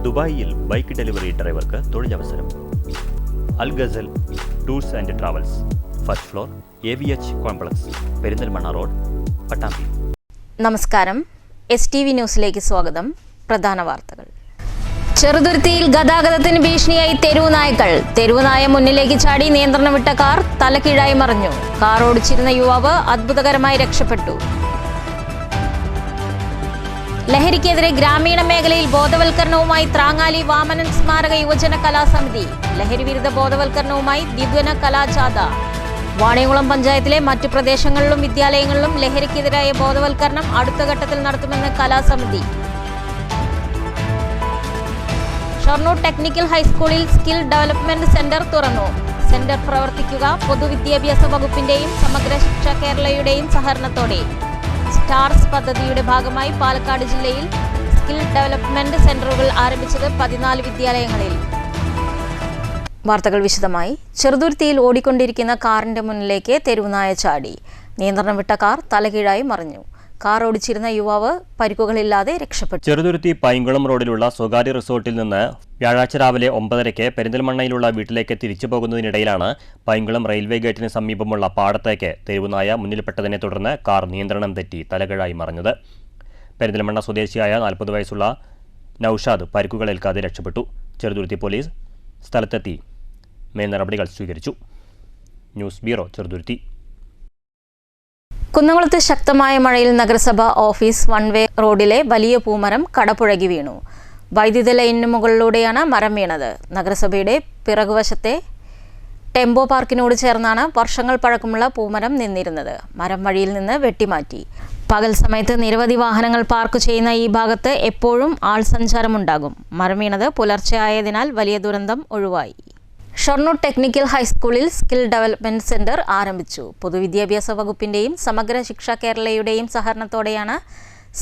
ദുബായിൽ bike delivery ഡ്രൈവർക്ക് തൊഴിലവസരം. Al Ghazal tours and travels, first floor, AVH complex, Perinthalmanna road, Pattambi. നമസ്കാരം, STV ന്യൂസിലേക്ക് സ്വാഗതം. പ്രധാന വാർത്തകൾ. ചെറുതുരുത്തിയിൽ ഗതാഗതത്തിന് ഭീഷണിയായി തെരുവുനായ്ക്കൾ. തെരുവുനായ മുന്നിലേക്ക് ചാടി നിയന്ത്രണം വിട്ട കാർ തലകീഴായി മറിഞ്ഞു. കാർ ഓടിച്ചിരുന്ന യുവാവ് അത്ഭുതകരമായി രക്ഷപ്പെട്ടു. ലഹരിക്കെതിരെ ഗ്രാമീണ മേഖലയിൽ ബോധവൽക്കരണവുമായി ത്രാങ്ങാലി വാമനൻ സ്മാരക യുവജന കലാസമിതി. ലഹരി വിരുദ്ധ ബോധവൽക്കരണവുമായി ദ്വിദിന കലാജാഥ. വാണിയംകുളം പഞ്ചായത്തിലെ മറ്റു പ്രദേശങ്ങളിലും വിദ്യാലയങ്ങളിലും ലഹരിക്കെതിരായ ബോധവൽക്കരണം അടുത്ത ഘട്ടത്തിൽ നടത്തുമെന്ന് കലാസമിതി. ഷൊർണൂർ ടെക്നിക്കൽ ഹൈസ്കൂളിൽ സ്കിൽ ഡെവലപ്മെന്റ് സെന്റർ തുറന്നു. സെന്റർ പ്രവർത്തിക്കുക പൊതുവിദ്യാഭ്യാസ വകുപ്പിന്റെയും സമഗ്ര ശിക്ഷ കേരളയുടെയും സഹകരണത്തോടെ. സ്റ്റാർസ് പദ്ധതിയുടെ ഭാഗമായി പാലക്കാട് ജില്ലയിൽ സ്കിൽ ഡെവലപ്മെന്റ് സെന്ററുകൾ ആരംഭിച്ചത് 14 വിദ്യാലയങ്ങളിൽ. വാർത്തകൾ വിശദമായി. ചെറുതുരുത്തിയിൽ ഓടിക്കൊണ്ടിരിക്കുന്ന കാറിന്റെ മുന്നിലേക്ക് തെരുവുനായ ചാടി. നിയന്ത്രണം വിട്ട കാർ തലകീഴായി മറിഞ്ഞു. കാർ ഓടിച്ചിരുന്ന യുവാവ് പരിക്കുകളില്ലാതെ രക്ഷപ്പെട്ടു. ചെറുതുരുത്തി പൈങ്കുളം റോഡിലുള്ള സ്വകാര്യ റിസോർട്ടിൽ നിന്ന് വ്യാഴാഴ്ച രാവിലെ 9:30 പെരിന്തൽമണ്ണയിലുള്ള വീട്ടിലേക്ക് തിരിച്ചു പോകുന്നതിനിടയിലാണ് പൈങ്കുളം റെയിൽവേ ഗേറ്റിന് സമീപമുള്ള പാടത്തേക്ക് തെരുവുനായ മുന്നിൽപ്പെട്ടതിനെ തുടർന്ന് കാർ നിയന്ത്രണം തെറ്റി തലകീഴായി മറിഞ്ഞത്. പെരിന്തൽമണ്ണ സ്വദേശിയായ 40 വയസ്സുള്ള നൌഷാദ് പരിക്കുകളേൽക്കാതെ രക്ഷപ്പെട്ടു. ചെറുതുരുത്തി പോലീസ് സ്ഥലത്തെത്തി മേൽ നടപടികൾ സ്വീകരിച്ചു. News bureau, Cheruthuruthy. കുന്നംകുളത്ത് ശക്തമായ മഴയിൽ നഗരസഭ ഓഫീസ് വൺവേ റോഡിലെ വലിയ പൂമരം കടപുഴകി വീണു. വൈദ്യുത ലൈനിന് മുകളിലൂടെയാണ് മരം വീണത്. നഗരസഭയുടെ പിറകുവശത്തെ ടെമ്പോ പാർക്കിനോട് ചേർന്നാണ് വർഷങ്ങൾ പഴക്കമുള്ള പൂമരം നിന്നിരുന്നത്. മരം വഴിയിൽ നിന്ന് വെട്ടിമാറ്റി. പകൽ സമയത്ത് നിരവധി വാഹനങ്ങൾ പാർക്ക് ചെയ്യുന്ന ഈ ഭാഗത്ത് എപ്പോഴും ആൾ സഞ്ചാരമുണ്ടാകും. മരം വീണത് പുലർച്ചെ ആയതിനാൽ വലിയ ദുരന്തം ഒഴിവായി. ഷൊർണൂർ ടെക്നിക്കൽ ഹൈസ്കൂളിൽ സ്കിൽ ഡെവലപ്മെന്റ് സെന്റർ ആരംഭിച്ചു. പൊതുവിദ്യാഭ്യാസ വകുപ്പിന്റെയും സമഗ്ര ശിക്ഷ കേരളയുടെയും സഹകരണത്തോടെയാണ്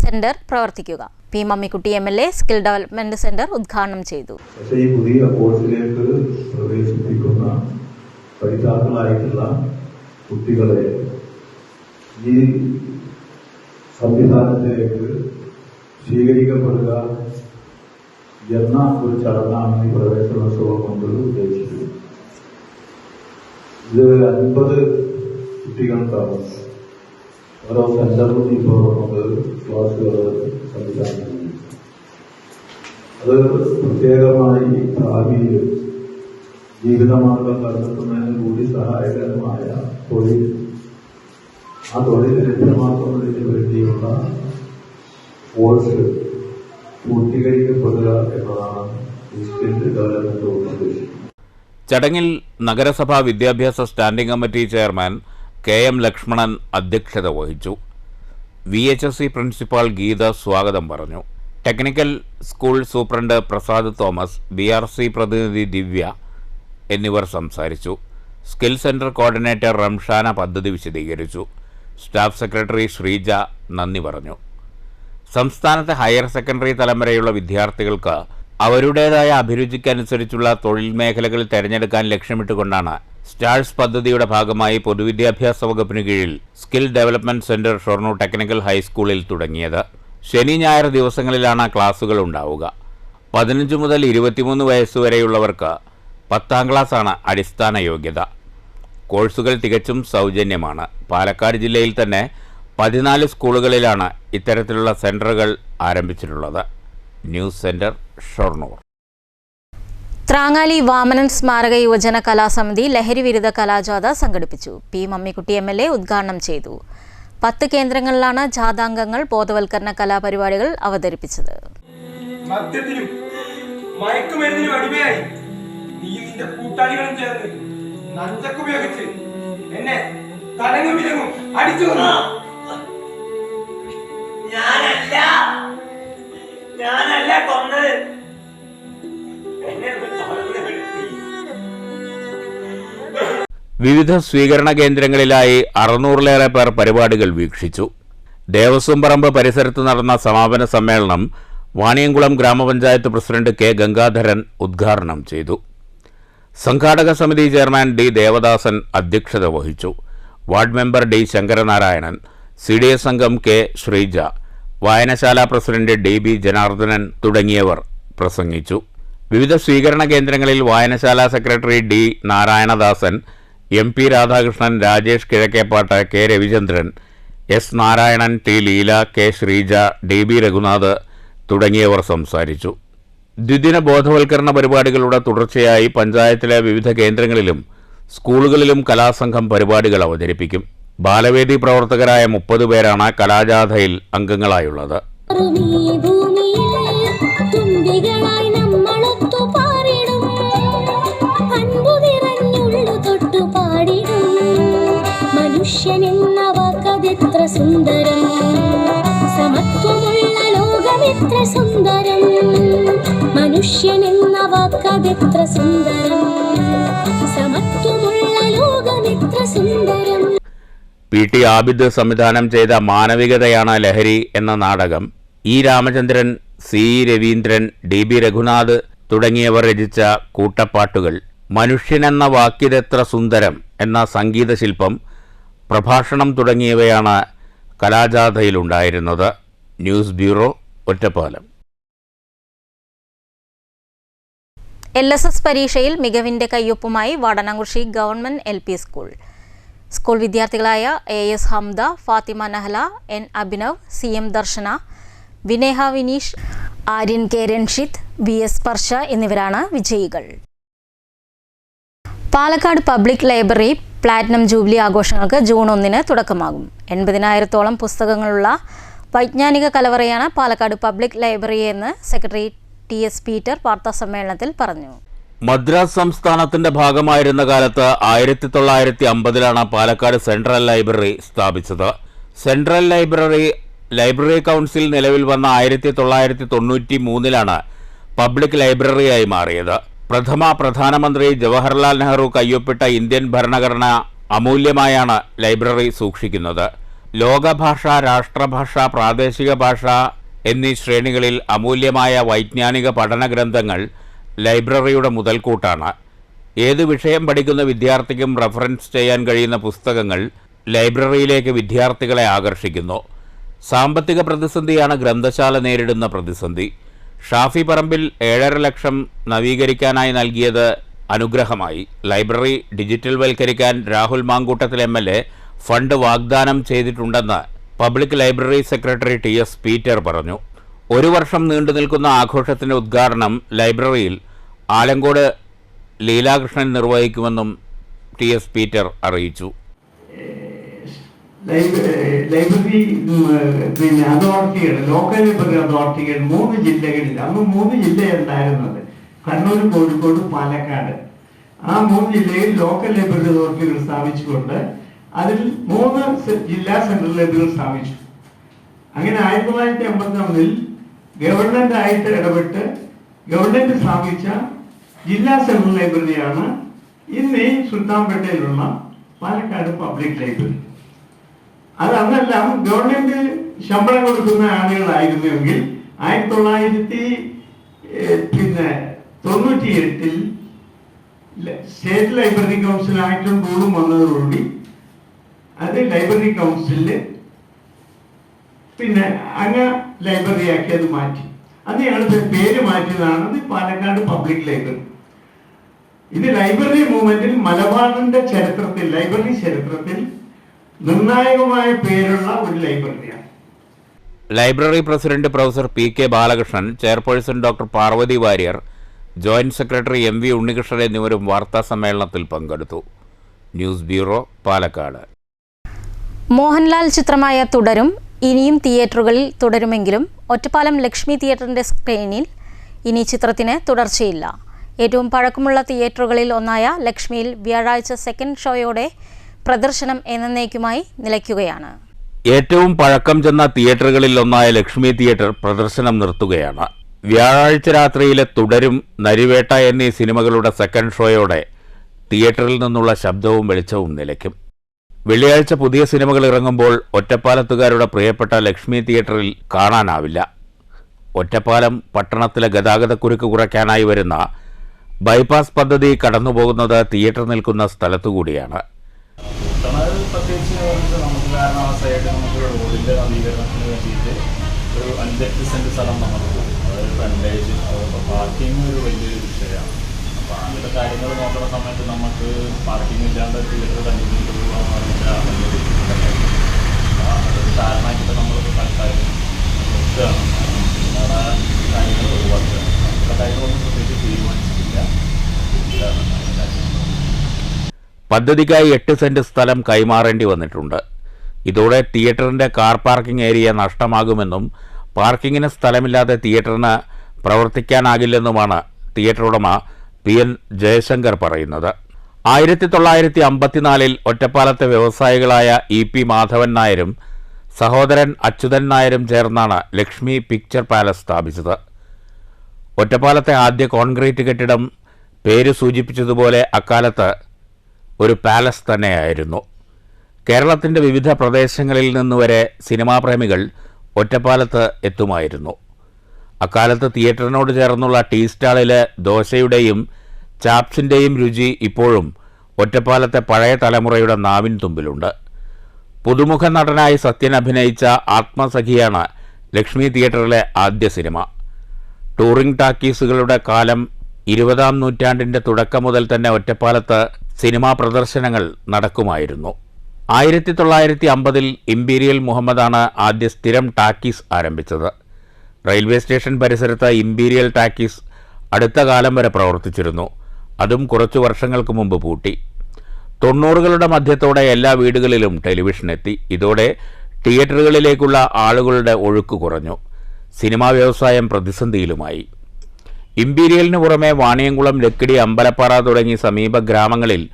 സെന്റർ പ്രവർത്തിക്കുക. P. Mammikutty MLA skill development centre ഉദ്ഘാടനം ചെയ്തു. ഈ പുതിയ കോഴ്സിലേക്ക് പ്രവേശിപ്പിക്കുന്ന പഠിതാക്കളായിട്ടുള്ള കുട്ടികളെ ഈ സംവിധാനത്തിലേക്ക് സ്വീകരിക്കപ്പെടുക എന്ന ഒരു ചടങ്ങാണ് ഈ പ്രവേശനോത്സവം കൊണ്ട് ഉദ്ദേശിച്ചത്. ഇത് 50 കുട്ടികൾക്കാവും ഓരോ സെന്ററിലും ഇപ്പോൾ നമുക്ക് ക്ലാസുകൾ സംവിധാനം ചെയ്യും. അത് പ്രത്യേകമായി ഭാവിയിൽ ജീവിതമാർഗം കണ്ടെത്തുന്നതിന് കൂടി സഹായകരമായ തൊഴിൽ, ആ തൊഴിൽ ലഭ്യമാക്കുന്നതിന് വേണ്ടിയുള്ള കോഴ്സ് പൂർത്തീകരിക്കപ്പെടുക എന്നതാണ് ഈ സ്കിൽ ഡെവലപ്മെന്റ് ഉദ്ദേശിക്കുന്നത്. ചടങ്ങിൽ നഗരസഭാ വിദ്യാഭ്യാസ standing committee chairman KM Lakshmanan അധ്യക്ഷത വഹിച്ചു. VHSE പ്രിൻസിപ്പാൾ ഗീത സ്വാഗതം പറഞ്ഞു. Technical school superintendent Prasad Thomas, BRC പ്രതിനിധി ദിവ്യ എന്നിവർ സംസാരിച്ചു. സ്കിൽ സെന്റർ കോർഡിനേറ്റർ റംഷാന പദ്ധതി വിശദീകരിച്ചു. സ്റ്റാഫ് സെക്രട്ടറി ശ്രീജ നന്ദി പറഞ്ഞു. സംസ്ഥാനത്തെ ഹയർ സെക്കൻഡറി തലം വരെയുള്ള വിദ്യാർത്ഥികൾക്ക് അവരുടേതായ അഭിരുചിക്കനുസരിച്ചുള്ള തൊഴിൽ മേഖലകൾ തിരഞ്ഞെടുക്കാൻ ലക്ഷ്യമിട്ടുകൊണ്ടാണ് സ്റ്റാർസ് പദ്ധതിയുടെ ഭാഗമായി പൊതുവിദ്യാഭ്യാസ വകുപ്പിന് കീഴിൽ skill development centre Shoranur technical ഹൈസ്കൂളിൽ തുടങ്ങിയത്. ശനി ഞായർ ദിവസങ്ങളിലാണ് ക്ലാസുകൾ ഉണ്ടാവുക. 15 മുതൽ 23 വയസ്സുവരെയുള്ളവർക്ക് 10ാം ക്ലാസ്സാണ് അടിസ്ഥാന യോഗ്യത. കോഴ്സുകൾ തികച്ചും സൗജന്യമാണ്. പാലക്കാട് ജില്ലയിൽ തന്നെ 14 സ്കൂളുകളിലാണ് ഇത്തരത്തിലുള്ള സെന്ററുകൾ ആരംഭിച്ചിട്ടുള്ളത്. News centre, Shoranur. ത്രാങ്ങാലി വാമനൻ സ്മാരക യുവജന കലാസമിതി ലഹരി വിരുദ്ധ കലാജാഥ സംഘടിപ്പിച്ചു. P. മമ്മിക്കുട്ടി MLA ഉദ്ഘാടനം ചെയ്തു. 10 കേന്ദ്രങ്ങളിലാണ് ജാഥാംഗങ്ങൾ ബോധവൽക്കരണ കലാപരിപാടികൾ അവതരിപ്പിച്ചത്. മദ്യത്തിനും മയക്കുമരുന്നിനും അടിമയായി നീ നിന്റെ കൂട്ടാളികളും ചേർന്ന് നഞ്ചക്കുപയോഗിച്ച് എന്നെ തലങ്ങും വിലങ്ങും അടിച്ചു കൊന്നു. ഞാനല്ല കൊന്നത്. വിവിധ സ്വീകരണ കേന്ദ്രങ്ങളിലായി 600-ലേറെ പേർ പരിപാടികൾ വീക്ഷിച്ചു. ദേവസ്വം പറമ്പ് പരിസരത്ത് നടന്ന സമാപന സമ്മേളനം വാണിയംകുളം ഗ്രാമപഞ്ചായത്ത് പ്രസിഡന്റ് K. ഗംഗാധരൻ ഉദ്ഘാടനം ചെയ്തു. സംഘാടക സമിതി ചെയർമാൻ D. ദേവദാസൻ അധ്യക്ഷത വഹിച്ചു. Ward member D. Sankaranarayanan, CDS അംഗം K. ശ്രീജ, വായനശാല പ്രസിഡന്റ് DB ജനാർദ്ദനൻ തുടങ്ങിയവർ പ്രസംഗിച്ചു. വിവിധ സ്വീകരണ കേന്ദ്രങ്ങളിൽ വായനശാല secretary D Narayanadasan, MP Radhakrishnan, Rajesh Kizhakkeppat, K Ravichandran, S Narayanan, T Leela, K Sreeja, DB Raghunath തുടങ്ങിയവർ സംസാരിച്ചു. ദ്വിദിന ബോധവൽക്കരണ പരിപാടികളുടെ തുടർച്ചയായി പഞ്ചായത്തിലെ വിവിധ കേന്ദ്രങ്ങളിലും സ്കൂളുകളിലും കലാസംഘം പരിപാടികൾ അവതരിപ്പിക്കും. ബാലവേദി പ്രവർത്തകരായ 30 പേരാണ് കലാജാഥയിൽ അംഗങ്ങളായുള്ളത്. മനുഷ്യനെന്ന വാക്കതെത്ര സുന്ദരം, സമത്വമുള്ള ലോകമെത്ര സുന്ദരം, മനുഷ്യനെന്ന വാക്കതെത്ര സുന്ദരം, സമത്വമുള്ള ലോകമെത്ര സുന്ദരം. PT ആബിദ് സംവിധാനം ചെയ്ത മാനവികതയാണ് ലഹരി എന്ന നാടകം E Ramachandran, C Raveendran, DB Raghunath തുടങ്ങിയവർ രചിച്ച കൂട്ടപ്പാട്ടുകൾ, മനുഷ്യനെന്ന വാക്കിതെത്ര സുന്ദരം എന്ന സംഗീതശില്പം, പ്രഭാഷണം തുടങ്ങിയവയാണ് കലാജാഥയിലുണ്ടായിരുന്നത്. News bureau, Ottapalam. LSS പരീക്ഷയിൽ മികവിന്റെ കയ്യൊപ്പുമായി Vadanamkurissi government LP school. School വിദ്യാർത്ഥികളായ AS Hamda, Fathima Nahala, N Abhinav, CM Darshana, Vineha Vineesh, Aryan K Ranshith, VS Sparsha എന്നിവരാണ് വിജയികൾ. Palakkad public library platinum jubilee ആഘോഷങ്ങൾക്ക് ജൂൺ 1 തുടക്കമാകും. 80,000-ഓളം പുസ്തകങ്ങളുള്ള വൈജ്ഞാനിക കലവറയാണ് പാലക്കാട് പബ്ലിക് ലൈബ്രറി എന്ന് സെക്രട്ടറി TS പീറ്റർ വാർത്താസമ്മേളനത്തിൽ പറഞ്ഞു. മദ്രാസ് സംസ്ഥാനത്തിന്റെ ഭാഗമായിരുന്ന കാലത്ത് 1950-ലാണ് പാലക്കാട് സെൻട്രൽ ലൈബ്രറി സ്ഥാപിച്ചത്. സെൻട്രൽ ലൈബ്രറി കൗൺസിൽ നിലവിൽ വന്ന 1993-ലാണ് പബ്ലിക് ലൈബ്രറിയായി മാറിയത്. പ്രധാനമന്ത്രി ജവഹർലാൽ നെഹ്റു കയ്യൊപ്പിട്ട ഇന്ത്യൻ ഭരണഘടന അമൂല്യമായാണ് ലൈബ്രറി സൂക്ഷിക്കുന്നത്. ലോകഭാഷ, രാഷ്ട്രഭാഷ, പ്രാദേശിക ഭാഷ എന്നീ ശ്രേണികളിൽ അമൂല്യമായ വൈജ്ഞാനിക പഠന ഗ്രന്ഥങ്ങൾ ലൈബ്രറിയുടെ മുതൽക്കൂട്ടാണ്. ഏത് വിഷയം പഠിക്കുന്ന വിദ്യാർത്ഥിക്കും റഫറൻസ് ചെയ്യാൻ കഴിയുന്ന പുസ്തകങ്ങൾ ലൈബ്രറിയിലേക്ക് വിദ്യാർത്ഥികളെ ആകർഷിക്കുന്നു. സാമ്പത്തിക പ്രതിസന്ധിയാണ് ഗ്രന്ഥശാല നേരിടുന്ന പ്രതിസന്ധി. ഷാഫി പറമ്പിൽ 7.5 ലക്ഷം നവീകരിക്കാനായി നൽകിയത് അനുഗ്രഹമായി. ലൈബ്രറി ഡിജിറ്റൽ വൽക്കരിക്കാൻ രാഹുൽ മാങ്കൂട്ടത്തിൽ MLA ഫണ്ട് വാഗ്ദാനം ചെയ്തിട്ടുണ്ടെന്ന് public library secretary TS Peter പറഞ്ഞു. 1 വർഷം നീണ്ടു നിൽക്കുന്ന ആഘോഷത്തിന്റെ ഉദ്ഘാടനം ലൈബ്രറിയിൽ ആലങ്കോട് ലീലാകൃഷ്ണൻ നിർവഹിക്കുമെന്നും TS പീറ്റർ അറിയിച്ചു. ലൈബ്രറി അതോറിറ്റികൾ, ലോക്കൽ ലൈബ്രറി അതോറിറ്റികൾ 3 ജില്ലകളിൽ, അന്ന് 3 ജില്ലയുണ്ടായിരുന്നത്, കണ്ണൂർ, കോഴിക്കോട്, പാലക്കാട്. ആ 3 ജില്ലയിൽ ലോക്കൽ ലൈബ്രറി അതോറിറ്റികൾ സ്ഥാപിച്ചുകൊണ്ട് അതിൽ 3 ജില്ലാ സെൻട്രൽ ലൈബ്രറികൾ സ്ഥാപിച്ചു. അങ്ങനെ 1951 ഗവൺമെന്റ് ആയിട്ട് ഇടപെട്ട് ഗവൺമെന്റ് സ്ഥാപിച്ച ജില്ലാ സെൻട്രൽ ലൈബ്രറിയാണ് ഇന്ന് ഈ സുൽത്താൻപേട്ടയിലുള്ള പാലക്കാട് പബ്ലിക് ലൈബ്രറി. അത് അന്നെല്ലാം ഗവൺമെന്റ് ശമ്പളം കൊടുക്കുന്ന ആളുകളായിരുന്നുവെങ്കിൽ 1998 സ്റ്റേറ്റ് ലൈബ്രറി കൗൺസിൽ ആക്ടും റൂളും വന്നതോടുകൂടി അത് ലൈബ്രറി കൗൺസിലില് അങ്ങ് ലൈബ്രറി ആക്കി അത് മാറ്റി. അത് ഞങ്ങളുടെ പേര് മാറ്റിയതാണ് പാലക്കാട് പബ്ലിക് ലൈബ്രറി. ഇത് ലൈബ്രറി മൂവ്മെന്റിൽ മലബാറിന്റെ ചരിത്രത്തിൽ, ലൈബ്രറി ചരിത്രത്തിൽ നിർണായകമായ പേരുള്ള ഒരു ലൈബ്രറിയാണ്. Library president professor PK Balakrishnan, chairperson doctor Parvathy Warrier, joint secretary MV Unnikrishnan എന്നിവരും വാർത്താ സമ്മേളനത്തിൽ പങ്കെടുത്തു. News bureau, Palakkad. മോഹൻലാൽ ചിത്രമായ തുടരും ഇനിയും തിയേറ്ററുകളിൽ തുടരുമെങ്കിലും ഒറ്റപ്പാലം ലക്ഷ്മി തിയേറ്ററിന്റെ സ്ക്രീനിൽ ഇനി ചിത്രത്തിന് തുടർച്ചയില്ല. ഏറ്റവും പഴക്കമുള്ള തിയേറ്ററുകളിൽ ഒന്നായ ലക്ഷ്മിയിൽ വ്യാഴാഴ്ച സെക്കൻഡ് ഷോയോടെ പ്രദർശനം എന്നേക്കുമായി നിലയ്ക്കുകയാണ്. ഏറ്റവും പഴക്കം ചെന്ന തിയേറ്ററുകളിൽ ഒന്നായ ലക്ഷ്മി തിയേറ്റർ പ്രദർശനം നിർത്തുകയാണ്. വ്യാഴാഴ്ച രാത്രിയിലെ തുടരും, നരിവേട്ട എന്നീ സിനിമകളുടെ സെക്കൻഡ് ഷോയോടെ തിയേറ്ററിൽ നിന്നുള്ള ശബ്ദവും വെളിച്ചവും നിലയ്ക്കും. വെള്ളിയാഴ്ച പുതിയ സിനിമകൾ ഇറങ്ങുമ്പോൾ ഒറ്റപ്പാലത്തുകാരുടെ പ്രിയപ്പെട്ട ലക്ഷ്മി തിയേറ്ററിൽ കാണാനാവില്ല. ഒറ്റപ്പാലം പട്ടണത്തിലെ ഗതാഗതക്കുരുക്ക് കുറയ്ക്കാനായി വരുന്ന ബൈപ്പാസ് പദ്ധതി കടന്നുപോകുന്നത് തിയേറ്റർ നിൽക്കുന്ന സ്ഥലത്തുകൂടിയാണ്. പ്രത്യേകിച്ച് നമുക്ക് കാരണം ആ സൈഡ് നമുക്ക് റോഡിൻ്റെ നവീകരണത്തിന് വേണ്ടിയിട്ട് ഒരു 5-8 സെൻറ്റ് സ്ഥലം നമുക്ക് പോകും. അതായത് ഫ്രണ്ടേജ് പാർക്കിംഗ് ഒരു വലിയൊരു വിഷയമാണ്. അപ്പോൾ അങ്ങനത്തെ കാര്യങ്ങൾ നോക്കുന്ന സമയത്ത് നമുക്ക് പാർക്കിംഗ് ഇല്ലാണ്ട് തിയേറ്റർ കണ്ടിന്യൂ ചെയ്യുക എന്ന് പറഞ്ഞാൽ വലിയൊരു ബുദ്ധിമുട്ടായിരുന്നു. അപ്പോൾ അതൊരു കാരണമാക്കിയിട്ട് നമ്മൾ തൽക്കാലം നിർത്തുകയാണ്. വേറെ കാര്യങ്ങൾ ഒഴിവാക്കുകയാണ്. അങ്ങനത്തെ കാര്യങ്ങളൊന്നും പ്രത്യേകിച്ച് തീരുമാനിച്ചിട്ടില്ല. പദ്ധതിക്കായി 8 സെന്റ് സ്ഥലം കൈമാറേണ്ടി വന്നിട്ടുണ്ട്. ഇതോടെ തിയേറ്ററിന്റെ കാർ പാർക്കിംഗ് ഏരിയ നഷ്ടമാകുമെന്നും പാർക്കിങ്ങിന് സ്ഥലമില്ലാതെ തിയേറ്ററിന് പ്രവർത്തിക്കാനാകില്ലെന്നുമാണ് തിയേറ്റർ ഉടമ PN ജയശങ്കർ പറയുന്നത്. 1954 ഒറ്റപ്പാലത്തെ വ്യവസായികളായ EP മാധവൻ നായരും സഹോദരൻ അച്യുതൻ നായരും ചേർന്നാണ് ലക്ഷ്മി പിക്ചർ പാലസ് സ്ഥാപിച്ചത്. ഒറ്റപ്പാലത്തെ ആദ്യ കോൺക്രീറ്റ് കെട്ടിടം പേര് സൂചിപ്പിച്ചതുപോലെ അക്കാലത്ത് ഒരു പാലസ് തന്നെയായിരുന്നു. കേരളത്തിൻ്റെ വിവിധ പ്രദേശങ്ങളിൽ നിന്നുവരെ സിനിമാ പ്രേമികൾ ഒറ്റപ്പാലത്ത് എത്തുമായിരുന്നു. അക്കാലത്ത് തിയേറ്ററിനോട് ചേർന്നുള്ള ടീ സ്റ്റാളിലെ ദോശയുടെയും ചാപ്സിൻ്റെയും രുചി ഇപ്പോഴും ഒറ്റപ്പാലത്തെ പഴയ തലമുറയുടെ നാവിൻ തുമ്പിലുണ്ട്. പുതുമുഖ നടനായി സത്യൻ അഭിനയിച്ച ആത്മസഖിയാണ് ലക്ഷ്മി തിയേറ്ററിലെ ആദ്യ സിനിമ. ടൂറിംഗ് ടാക്കീസുകളുടെ കാലം 20-ാം നൂറ്റാണ്ടിൻ്റെ തുടക്കം മുതൽ തന്നെ ഒറ്റപ്പാലത്ത് സിനിമാ പ്രദർശനങ്ങൾ നടക്കുമായിരുന്നു. 1950 ഇമ്പീരിയൽ മുഹമ്മദാണ് ആദ്യ സ്ഥിരം ടാക്കീസ് ആരംഭിച്ചത്. റെയിൽവേ സ്റ്റേഷൻ പരിസരത്ത് ഇമ്പീരിയൽ ടാക്കീസ് അടുത്ത കാലം വരെ പ്രവർത്തിച്ചിരുന്നു. അതും കുറച്ചു വർഷങ്ങൾക്ക് മുമ്പ് പൂട്ടി. 90കളുടെ മധ്യത്തോടെ എല്ലാ വീടുകളിലും ടെലിവിഷൻ എത്തി. ഇതോടെ തിയേറ്ററുകളിലേക്കുള്ള ആളുകളുടെ ഒഴുക്ക് കുറഞ്ഞു. സിനിമാ വ്യവസായം പ്രതിസന്ധിയിലുമായി. ഇമ്പീരിയലിന് പുറമെ വാണിയംകുളം, ലക്കിടി, അമ്പലപ്പാറ തുടങ്ങി സമീപ ഗ്രാമങ്ങളിൽ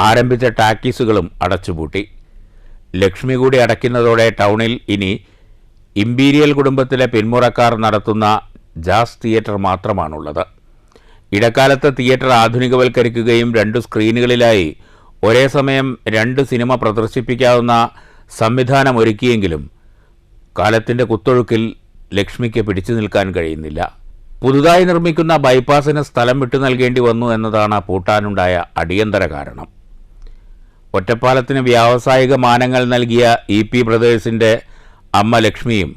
ആരംഭിച്ച ടാക്കീസുകളും അടച്ചുപൂട്ടി. ലക്ഷ്മി കൂടി അടയ്ക്കുന്നതോടെ ടൗണിൽ ഇനി ഇമ്പീരിയൽ കുടുംബത്തിലെ പിന്മുറക്കാർ നടത്തുന്ന ജാസ് തിയേറ്റർ മാത്രമാണുള്ളത്. ഇടക്കാലത്ത് തിയേറ്റർ ആധുനികവൽക്കരിക്കുകയും 2 സ്ക്രീനുകളിലായി ഒരേ സമയം 2 സിനിമ പ്രദർശിപ്പിക്കാവുന്ന സംവിധാനം ഒരുക്കിയെങ്കിലും കാലത്തിൻ്റെ കുത്തൊഴുക്കിൽ ലക്ഷ്മിക്ക് പിടിച്ചു നിൽക്കാൻ കഴിയുന്നില്ല. പുതുതായി നിർമ്മിക്കുന്ന ബൈപ്പാസിന് സ്ഥലം വിട്ടു നൽകേണ്ടി വന്നു എന്നതാണ് പൂട്ടാനുണ്ടായ അടിയന്തര കാരണം. ഒറ്റപ്പാലത്തിന് വ്യാവസായിക മാനങ്ങൾ നൽകിയ EP ബ്രദേഴ്സിൻ്റെ അമ്മ ലക്ഷ്മിയും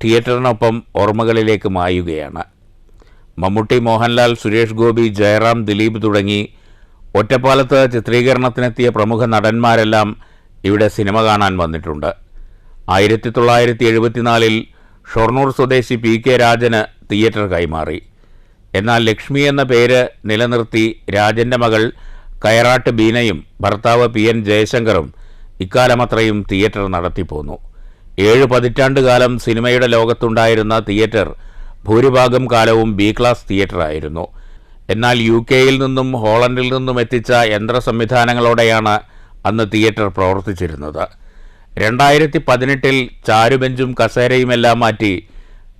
തിയേറ്ററിനൊപ്പം ഓർമ്മകളിലേക്ക് മായുകയാണ്. മമ്മൂട്ടി, മോഹൻലാൽ, സുരേഷ് ഗോപി, ജയറാം, ദിലീപ് തുടങ്ങി ഒറ്റപ്പാലത്ത് ചിത്രീകരണത്തിനെത്തിയ പ്രമുഖ നടന്മാരെല്ലാം ഇവിടെ സിനിമ കാണാൻ വന്നിട്ടുണ്ട്. 1974 ഷൊർണൂർ സ്വദേശി PK രാജന് തിയേറ്റർ കൈമാറി. എന്നാൽ ലക്ഷ്മി എന്ന പേര് നിലനിർത്തി രാജൻ്റെ മകൾ കയറാട്ട് ബീനയും ഭർത്താവ് PN ജയശങ്കറും ഇക്കാലമത്രയും തിയേറ്റർ നടത്തിപ്പോന്നു. 7 പതിറ്റാണ്ടുകാലം സിനിമയുടെ ലോകത്തുണ്ടായിരുന്ന തിയേറ്റർ ഭൂരിഭാഗം കാലവും B ക്ലാസ് തിയേറ്ററായിരുന്നു. എന്നാൽ UK-യിൽ നിന്നും ഹോളണ്ടിൽ നിന്നും എത്തിച്ച യന്ത്ര സംവിധാനങ്ങളോടെയാണ് അന്ന് തിയേറ്റർ പ്രവർത്തിച്ചിരുന്നത്. 2018 ചാരുബെഞ്ചും കസേരയുമെല്ലാം മാറ്റി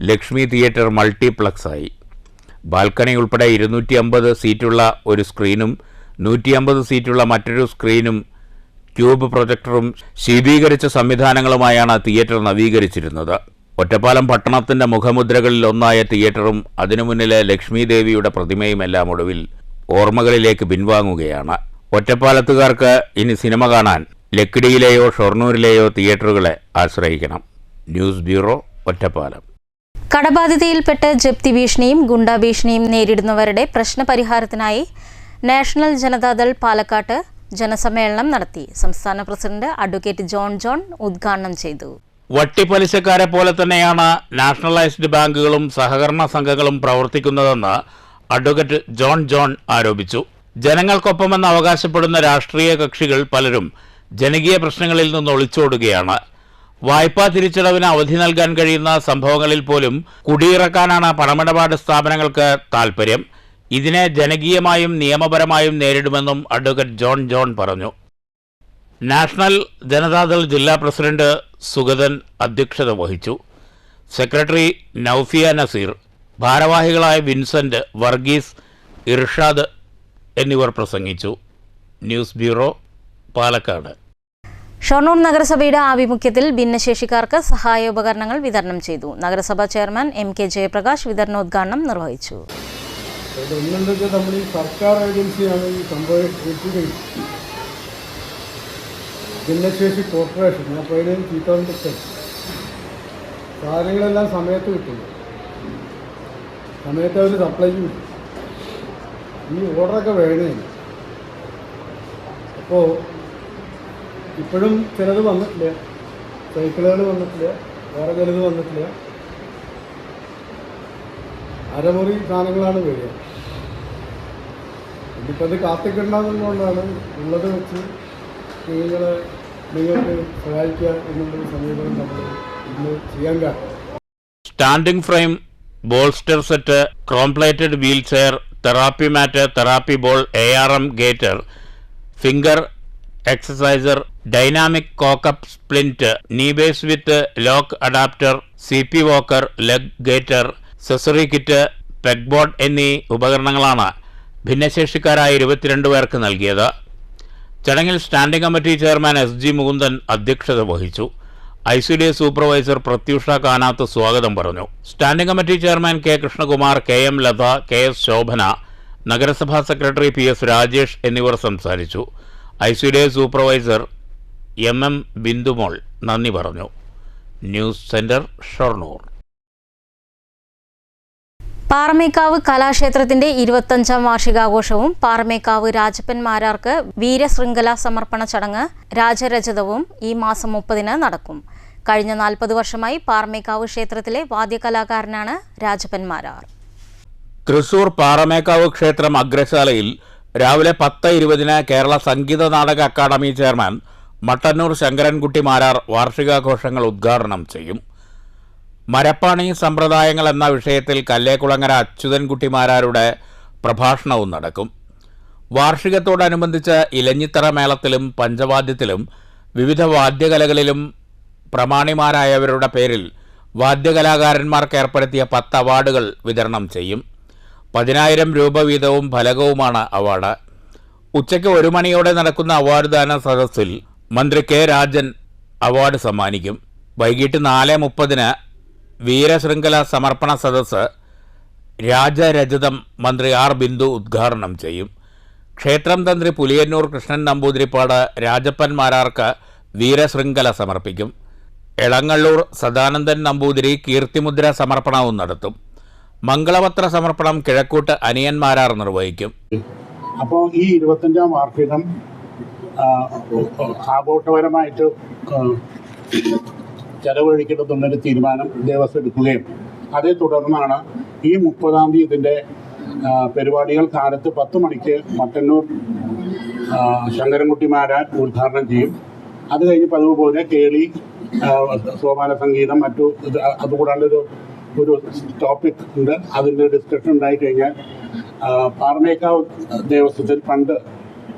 ലക്ഷ്മി തിയേറ്റർ മൾട്ടിപ്ലക്സായി. ബാൽക്കണി ഉൾപ്പെടെ 250 സീറ്റുള്ള ഒരു സ്ക്രീനും 150 സീറ്റുള്ള മറ്റൊരു സ്ക്രീനും ക്യൂബ് പ്രൊജക്ടറും ശീതീകരിച്ച സംവിധാനങ്ങളുമായാണ് തിയേറ്റർ നവീകരിച്ചിരുന്നത്. ഒറ്റപ്പാലം പട്ടണത്തിൻ്റെ മുഖമുദ്രകളിൽ ഒന്നായ തിയേറ്ററും അതിനു മുന്നിലെ ലക്ഷ്മി ദേവിയുടെ പ്രതിമയുമെല്ലാം ഒടുവിൽ ഓർമ്മകളിലേക്ക് പിൻവാങ്ങുകയാണ്. ഒറ്റപ്പാലത്തുകാർക്ക് ഇനി സിനിമ കാണാൻ ലക്കിടിയിലെയോ ഷൊർണൂരിലെയോ തിയേറ്ററുകളെ ആശ്രയിക്കണം. News bureau, Ottapalam. കടബാധിതയിൽപ്പെട്ട് ജപ്തി ഭീഷണിയും ഗുണ്ടാ ഭീഷണിയും നേരിടുന്നവരുടെ പ്രശ്നപരിഹാരത്തിനായി നാഷണൽ ജനതാദൾ പാലക്കാട്ട് ജനസമ്മേളനം നടത്തി. സംസ്ഥാന പ്രസിഡന്റ് അഡ്വക്കേറ്റ് ജോൺ ഉദ്ഘാടനം ചെയ്തു. വട്ടിപ്പലിശക്കാരെ പോലെ തന്നെയാണ് നാഷണലൈസ്ഡ് ബാങ്കുകളും സഹകരണ സംഘങ്ങളും പ്രവർത്തിക്കുന്നതെന്ന് അഡ്വക്കേറ്റ് ജോൺ ആരോപിച്ചു. ജനങ്ങൾക്കൊപ്പമെന്ന് അവകാശപ്പെടുന്ന രാഷ്ട്രീയ കക്ഷികൾ പലരും ജനകീയ പ്രശ്നങ്ങളിൽ നിന്ന് ഒളിച്ചോടുകയാണ്. വായ്പാ തിരിച്ചടവിന് അവധി നൽകാൻ കഴിയുന്ന സംഭവങ്ങളിൽ പോലും കുടിയിറക്കാനാണ് പണമിടപാട് സ്ഥാപനങ്ങൾക്ക് താൽപ്പര്യം. ഇതിനെ ജനകീയമായും നിയമപരമായും നേരിടുമെന്നും അഡ്വക്കേറ്റ് ജോൺ പറഞ്ഞു. നാഷണൽ ജനതാദൾ ജില്ലാ പ്രസിഡന്റ് സുഗതൻ അധ്യക്ഷത വഹിച്ചു. സെക്രട്ടറി നൌഫിയ നസീർ, ഭാരവാഹികളായ വിൻസെന്റ്, വർഗീസ്, ഇർഷാദ് എന്നിവർ പ്രസംഗിച്ചു. News bureau, Palakkad. ഷൊർണൂർ നഗരസഭയുടെ ആഭിമുഖ്യത്തിൽ ഭിന്നശേഷിക്കാർക്ക് സഹായോപകരണങ്ങൾ വിതരണം ചെയ്തു. നഗരസഭാ ചെയർമാൻ MK ജയപ്രകാശ് വിതരണോദ്ഘാടനം നിർവഹിച്ചു. നമ്മൾ ഈ സർക്കാർ ഏജൻസിയാണ് ഈ സംഭവം ഭിന്നശേഷി കോർപ്പറേഷൻ. ഞാൻ പറയുന്നത് ചീത്തോണ്ടിട്ട് സാധനങ്ങളെല്ലാം സമയത്ത് കിട്ടുന്നു. സമയത്ത് അവർ സപ്ലൈ ചെയ്യും. ഈ ഓർഡറൊക്കെ വേണേ. അപ്പോൾ ഇപ്പോഴും ചിലത് വന്നിട്ടില്ല, സൈക്കിളുകൾ വന്നിട്ടില്ല, വേറെ ചിലത് വന്നിട്ടില്ല. അരമുറി സാധനങ്ങളാണ് വരിക. ഇനിയിപ്പോൾ അത് കാത്തിക്കണ്ടെന്നുകൊണ്ടാണ് ഉള്ളത് വെച്ച് നിങ്ങൾക്ക് സഹായിക്കുക എന്നുള്ളൊരു സമീപനം നമ്മൾ ഇന്ന് ചെയ്യാൻ കാരണം. Standing frame, bolster set, chrome plated wheel chair, therapy mat, therapy ball, ARM gaiter, finger exerciser, dynamic cockup splint, knee base with lock adapter, CP walker, leg gaiter, sensory kit, peg board എന്നീ ഉപകരണങ്ങളാണ് ഭിന്നശേഷിക്കാരായ 22 പേർക്ക് നൽകിയത്. ചടങ്ങിൽ standing committee chairman SG Mukundan അധ്യക്ഷത വഹിച്ചു. ICDS supervisor Prathyusha Kanath സ്വാഗതം പറഞ്ഞു. Standing committee chairman K. Krishnakumar, KM Latha, KS Shobhana, നഗരസഭാ സെക്രട്ടറി PS രാജേഷ് എന്നിവർ സംസാരിച്ചു. ICDS സൂപ്പർവൈസർ MM ബിന്ദുമോൾ നന്ദി പറഞ്ഞു. News centre, Shoranur. പാറമേക്കാവ് കലാക്ഷേത്രത്തിന്റെ 25ാം വാർഷികാഘോഷവും പാറമേക്കാവ് രാജപ്പൻ മാരാർക്ക് വീരശൃംഖല സമർപ്പണ ചടങ്ങ് രാജരജതവും ഈ മാസം 30-ന് നടക്കും. കഴിഞ്ഞ 40 വർഷമായി പാറമേക്കാവ് ക്ഷേത്രത്തിലെ വാദ്യകലാകാരനാണ് രാജപ്പൻ മാരാർ. തൃശൂർ പാറമേക്കാവ് ക്ഷേത്രം അഗ്രശാലയിൽ രാവിലെ 10:20-ന് കേരള സംഗീത നാടക അക്കാദമി ചെയർമാൻ മട്ടന്നൂർ ശങ്കരൻകുട്ടി മാരാർ വാർഷികാഘോഷങ്ങൾ ഉദ്ഘാടനം ചെയ്യും. മരപ്പാണി സമ്പ്രദായങ്ങൾ എന്ന വിഷയത്തിൽ കല്ലേക്കുളങ്ങര അച്യുതൻകുട്ടി മാരാരുടെ പ്രഭാഷണവും നടക്കും. വാർഷികത്തോടനുബന്ധിച്ച് ഇലഞ്ഞിത്തറ മേളത്തിലും പഞ്ചവാദ്യത്തിലും വിവിധ വാദ്യകലകളിലും പ്രമാണിമാരായവരുടെ പേരിൽ വാദ്യകലാകാരന്മാർക്ക് ഏർപ്പെടുത്തിയ 10 അവാർഡുകൾ വിതരണം ചെയ്യും. 10,000 രൂപ വീതവും ഫലകവുമാണ് അവാർഡ്. ഉച്ചയ്ക്ക് 1 മണിയോടെ നടക്കുന്ന അവാർഡ് ദാന സദസ്സിൽ മന്ത്രി K. രാജൻ അവാർഡ് സമ്മാനിക്കും. വൈകിട്ട് 4:30-ന് വീരശൃംഖല സമർപ്പണ സദസ്സ് രാജരജതം മന്ത്രി R. ബിന്ദു ഉദ്ഘാടനം ചെയ്യും. ക്ഷേത്രം തന്ത്രി പുലിയന്നൂർ കൃഷ്ണൻ നമ്പൂതിരിപ്പാട് രാജപ്പൻ മാരാർക്ക് വീരശൃംഖല സമർപ്പിക്കും. എളങ്ങള്ളൂർ സദാനന്ദൻ നമ്പൂതിരി കീർത്തിമുദ്ര സമർപ്പണവും നടത്തും. മംഗളപത്ര സമർപ്പണം കിഴക്കൂട്ട് അനിയൻ മാരാർ നിർവഹിക്കും. അപ്പോൾ ഈ 25ാം വാർഷികം ആഘോഷപരമായിട്ട് ചെലവഴിക്കണമെന്നൊരു തീരുമാനം ദേവസ്വം എടുക്കുകയും അതേ തുടർന്നാണ് ഈ 30-ാം തീയതി ഇതിൻ്റെ പരിപാടികൾ കാലത്ത് 10 മണിക്ക് മട്ടന്നൂർ ശങ്കരൻകുട്ടി മാരാർ ഉദ്ഘാടനം ചെയ്യും. അത് കഴിഞ്ഞ് പതിവ് പോലെ കേളി, സോപാന സംഗീതം, മറ്റു അതുകൂടാണ്ട് ഒരു ടോപ്പിക് ഉണ്ട്. അതിൻ്റെ ഡിസ്കഷൻ ഉണ്ടായി കഴിഞ്ഞാൽ പാറമേക്കാവ് ദേവസ്വത്തിൽ പണ്ട്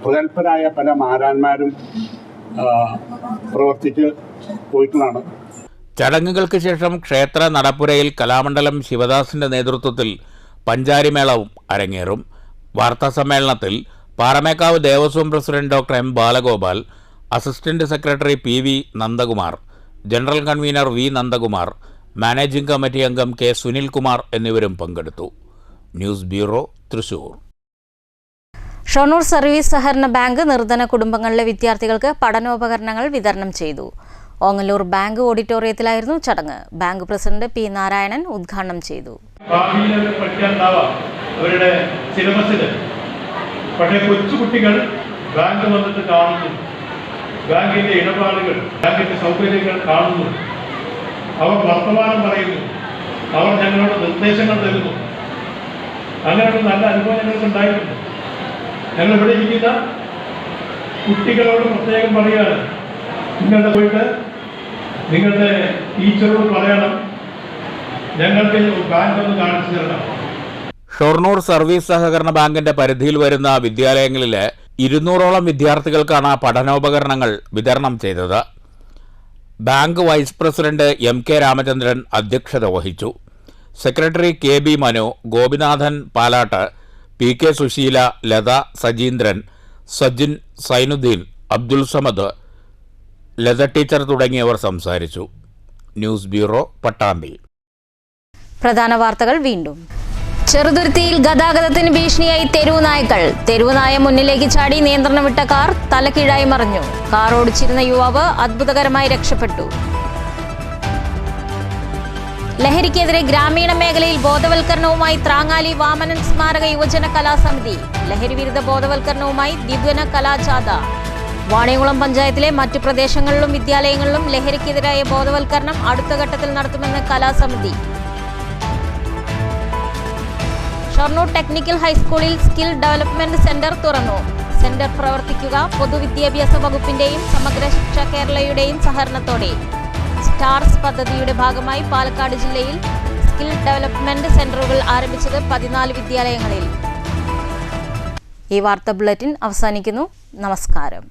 പ്രഗത്ഭരായ പല മാരാന്മാരും പ്രവർത്തിച്ച് പോയിട്ടുള്ളതാണ്. ചടങ്ങുകൾക്ക് ശേഷം ക്ഷേത്ര നടപ്പുരയിൽ കലാമണ്ഡലം ശിവദാസിന്റെ നേതൃത്വത്തിൽ പഞ്ചാരിമേളവും അരങ്ങേറും. വാർത്താസമ്മേളനത്തിൽ Paramekkavu Devaswom president doctor M. Balagopal, assistant secretary PV Nandakumar, general convener V. Nandakumar, managing committee അംഗം K. സുനിൽകുമാർ എന്നിവരും പങ്കെടുത്തു. News bureau, Thrissur. Shoranur service സഹകരണ ബാങ്ക് നിർധന കുടുംബങ്ങളിലെ വിദ്യാർത്ഥികൾക്ക് പഠനോപകരണങ്ങൾ വിതരണം ചെയ്തു. ഓങ്ങല്ലൂർ ബാങ്ക് ഓഡിറ്റോറിയത്തിലായിരുന്നു ചടങ്ങ്. Bank president P. നാരായണൻ ഉദ്ഘാടനം ചെയ്തു. അവരുടെ സിലബസിൽ പക്ഷേ കൊച്ചുകുട്ടികൾ ബാങ്ക് വന്നിട്ട് കാണുന്നു, ബാങ്കിന്റെ ഇടപാടുകൾ, ബാങ്കിന്റെ സൗകര്യങ്ങൾ കാണുന്നു, അവർ വർത്തമാനം പറയുന്നു, അവർ ഞങ്ങളോട് നിർദ്ദേശങ്ങൾ തരുന്നു. അങ്ങനെയുള്ള നല്ല അനുഭവം ഞങ്ങൾക്ക് ഉണ്ടായിട്ടുണ്ട്. ഞങ്ങൾ ഇവിടെ ഇരിക്കുന്ന കുട്ടികളോട് പ്രത്യേകം പറയുകയാണ്, നിങ്ങളുടെ പോയിട്ട് നിങ്ങളുടെ ടീച്ചറോട് പറയണം, ഞങ്ങൾക്ക് ബാങ്ക് ഒന്ന് കാണിച്ചു തരണം. ഷൊർണൂർ സർവീസ് സഹകരണ ബാങ്കിന്റെ പരിധിയിൽ വരുന്ന വിദ്യാലയങ്ങളിലെ 200ഓളം വിദ്യാർത്ഥികൾക്കാണ് പഠനോപകരണങ്ങൾ വിതരണം ചെയ്തത്. Bank vice president MK Ramachandran അധ്യക്ഷത വഹിച്ചു. Secretary KB Manu, Gopinathan Palatt, PK Susheela, Latha, Sajeendran, Sajin, Sainuddin, Abdul Samad, Latha teacher തുടങ്ങിയവർ സംസാരിച്ചു. News bureau, Pattambi. പ്രധാന വാർത്തകൾ വീണ്ടും. ചെറുതുരുത്തിയിൽ ഗതാഗതത്തിന് ഭീഷണിയായി തെരുവുനായ്ക്കൾ. തെരുവുനായ മുന്നിലേക്ക് ചാടി നിയന്ത്രണം വിട്ട കാർ തലക്കീഴായി മറിഞ്ഞു. കാർ ഓടിച്ചിരുന്ന യുവാവ് അത്ഭുതകരമായി രക്ഷപ്പെട്ടു. ലഹരിക്കെതിരെ ഗ്രാമീണ മേഖലയിൽ ബോധവൽക്കരണവുമായി ത്രാങ്ങാലി വാമനൻ സ്മാരക യുവജന കലാസമിതി. ലഹരി വിരുദ്ധ ബോധവൽക്കരണവുമായി ദ്വിദിന കലാജാഥ. വാണിയംകുളം പഞ്ചായത്തിലെ മറ്റു പ്രദേശങ്ങളിലും വിദ്യാലയങ്ങളിലും ലഹരിക്കെതിരായ ബോധവൽക്കരണം അടുത്ത ഘട്ടത്തിൽ നടത്തുമെന്ന് കലാസമിതി. ഷൊർണൂർ ടെക്നിക്കൽ ഹൈസ്കൂളിൽ സ്കിൽ ഡെവലപ്മെന്റ് സെന്റർ തുറന്നു. സെന്റർ പ്രവർത്തിക്കുക പൊതുവിദ്യാഭ്യാസ വകുപ്പിന്റെയും സമഗ്ര ശിക്ഷ കേരളയുടെയും സഹകരണത്തോടെ. സ്റ്റാർസ് പദ്ധതിയുടെ ഭാഗമായി പാലക്കാട് ജില്ലയിൽ സ്കിൽ ഡെവലപ്മെന്റ് സെന്ററുകൾ ആരംഭിച്ചത് 14 വിദ്യാലയങ്ങളിൽ. ഈ വാർത്താ ബുള്ളറ്റിൻ അവസാനിക്കുന്നു. നമസ്കാരം.